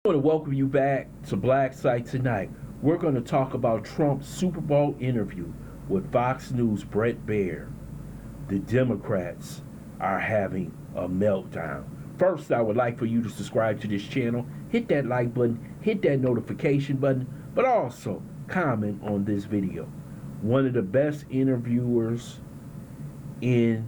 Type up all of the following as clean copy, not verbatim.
I want to welcome you back to Black Site Tonight. We're going to talk about Trump's Super Bowl interview with Fox News' Brett Baier. The Democrats are having a meltdown. First, I would like for you to subscribe to this channel, hit that like button, hit that notification button, but also comment on this video. One of the best interviewers in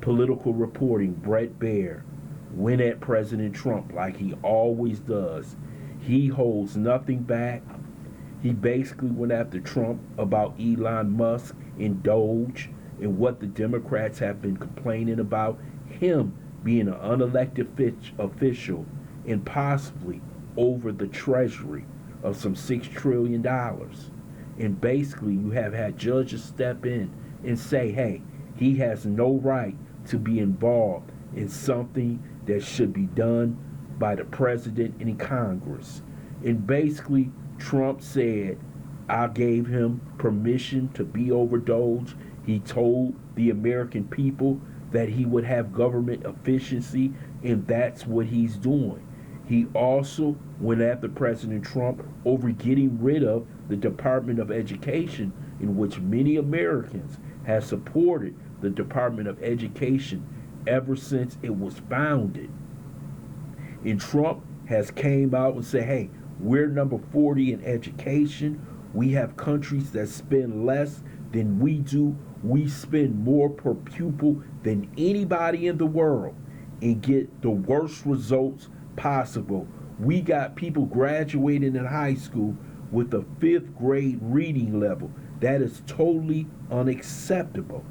political reporting, Brett Baier, went at President Trump like he always does. He holds nothing back. He basically went after Trump about Elon Musk and Doge and what the Democrats have been complaining about him being an unelected official and possibly over the treasury of some $6 trillion. And basically you have had judges step in and say, hey, he has no right to be involved in something that should be done by the president and Congress. And basically, Trump said, I gave him permission to be over Doge. He told the American people that he would have government efficiency, and that's what he's doing. He also went after President Trump over getting rid of the Department of Education, in which many Americans have supported the Department of Education ever since it was founded. And Trump has came out and said, hey, we're number 40 in education. We have countries that spend less than we do. We spend more per pupil than anybody in the world and get the worst results possible. We got people graduating in high school with a 5th grade reading level. That is totally unacceptable.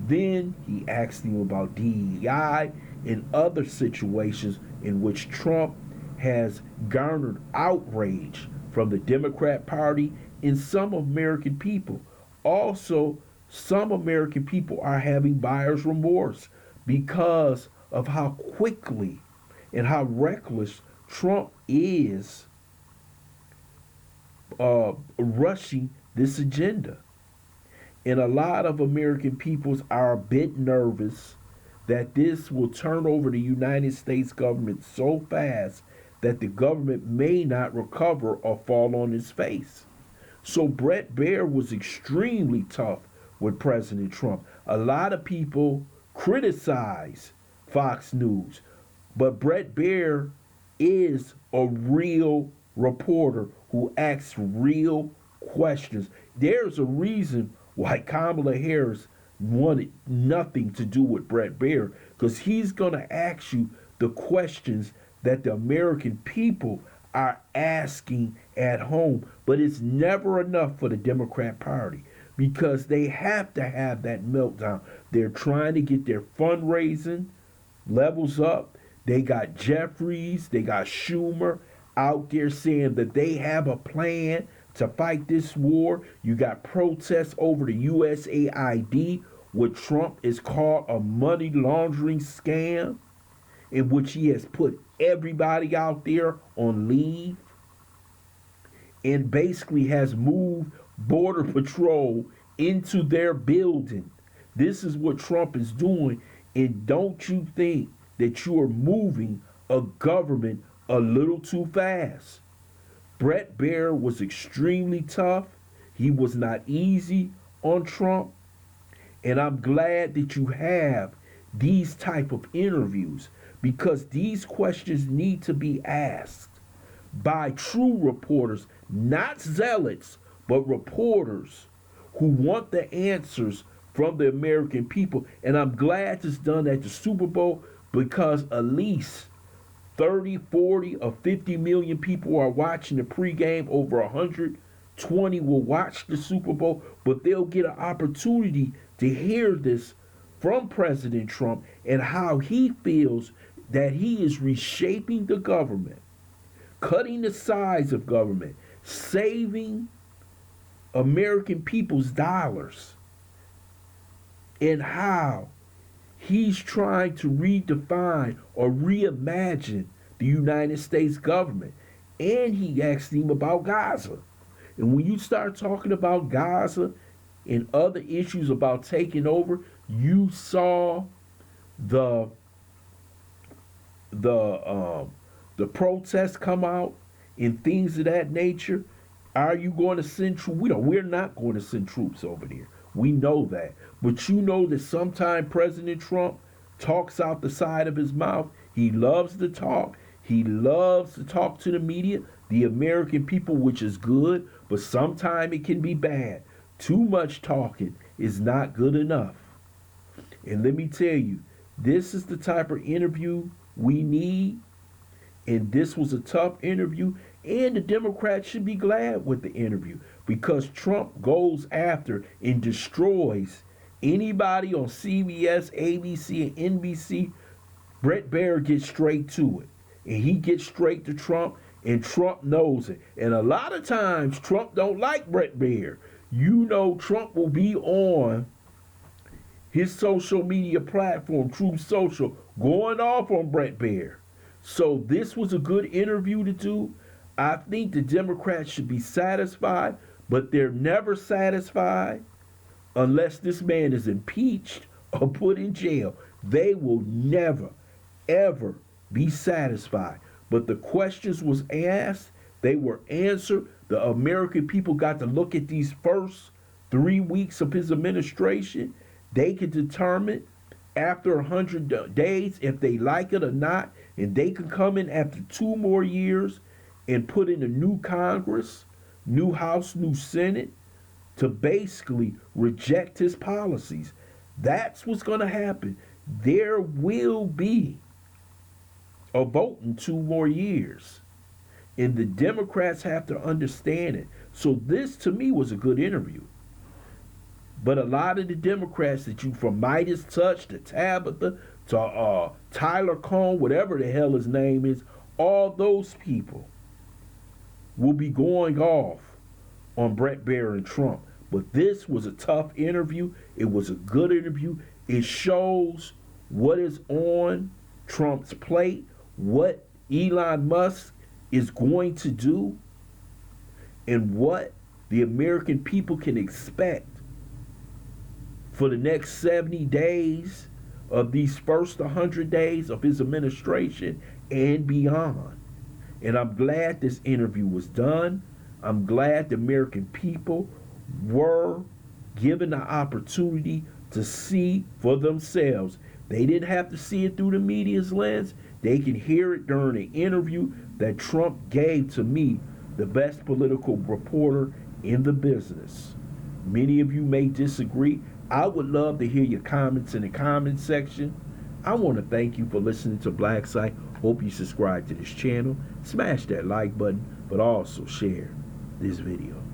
Then he asked him about DEI and other situations in which Trump has garnered outrage from the Democrat Party and some American people. Also, some American people are having buyer's remorse because of how quickly and how reckless Trump is rushing this agenda. And a lot of American peoples are a bit nervous that this will turn over the United States government so fast that the government may not recover or fall on its face. So Brett Baier was extremely tough with President Trump. A lot of people criticize Fox News, but Brett Baier is a real reporter who asks real questions. There's a reason why Kamala Harris wanted nothing to do with Brett Baier, because he's going to ask you the questions that the American people are asking at home. But it's never enough for the Democrat Party because they have to have that meltdown. They're trying to get their fundraising levels up. They got Jeffries, they got Schumer out there saying that they have a plan to fight this war. You got protests over the USAID, what Trump is called a money laundering scam, in which he has put everybody out there on leave and basically has moved Border Patrol into their building. This is what Trump is doing, and don't you think that you are moving a government a little too fast? Brett Baier was extremely tough. He was not easy on Trump. And I'm glad that you have these type of interviews because these questions need to be asked by true reporters, not zealots, but reporters who want the answers from the American people. And I'm glad it's done at the Super Bowl because at least 30, 40, or 50 million people are watching the pregame. Over 120 will watch the Super Bowl, but they'll get an opportunity to hear this from President Trump and how he feels that he is reshaping the government, cutting the size of government, saving American people's dollars, and how he's trying to redefine or reimagine the United States government. And he asked him about Gaza. And when you start talking about Gaza and other issues about taking over, you saw the protests come out and things of that nature. Are you going to send troops? We're not going to send troops over there. We know that. But you know that sometime President Trump talks out the side of his mouth. He loves to talk. He loves to talk to the media, the American people, which is good, but sometimes it can be bad. Too much talking is not good enough. And let me tell you, this is the type of interview we need. And this was a tough interview. And the Democrats should be glad with the interview, because Trump goes after and destroys anybody on CBS, ABC, and NBC. Brett Baier gets straight to it. And he gets straight to Trump, and Trump knows it. And a lot of times, Trump don't like Brett Baier. You know, Trump will be on his social media platform, Truth Social, going off on Brett Baier. So this was a good interview to do. I think the Democrats should be satisfied, but they're never satisfied unless this man is impeached or put in jail. They will never, ever be satisfied. But the questions was asked, they were answered. The American people got to look at these first 3 weeks of his administration. They can determine after 100 days if they like it or not, and they can come in after 2 more years and put in a new Congress, new House, new Senate, to basically reject his policies. That's what's going to happen. There will be a vote in 2 more years. And the Democrats have to understand it. So this, to me, was a good interview. But a lot of the Democrats that you, from Midas Touch to Tabitha to Tyler Cohn, whatever the hell his name is, all those people will be going off on Brett Baier and Trump. But this was a tough interview. It was a good interview. It shows what is on Trump's plate, what Elon Musk is going to do, and what the American people can expect for the next 70 days of these first 100 days of his administration and beyond. And I'm glad this interview was done. I'm glad the American people were given the opportunity to see for themselves. They didn't have to see it through the media's lens. They can hear it during an interview that Trump gave to me, the best political reporter in the business. Many of you may disagree. I would love to hear your comments in the comment section. I want to thank you for listening to Black Site. Hope you subscribe to this channel. Smash that like button, but also share this video.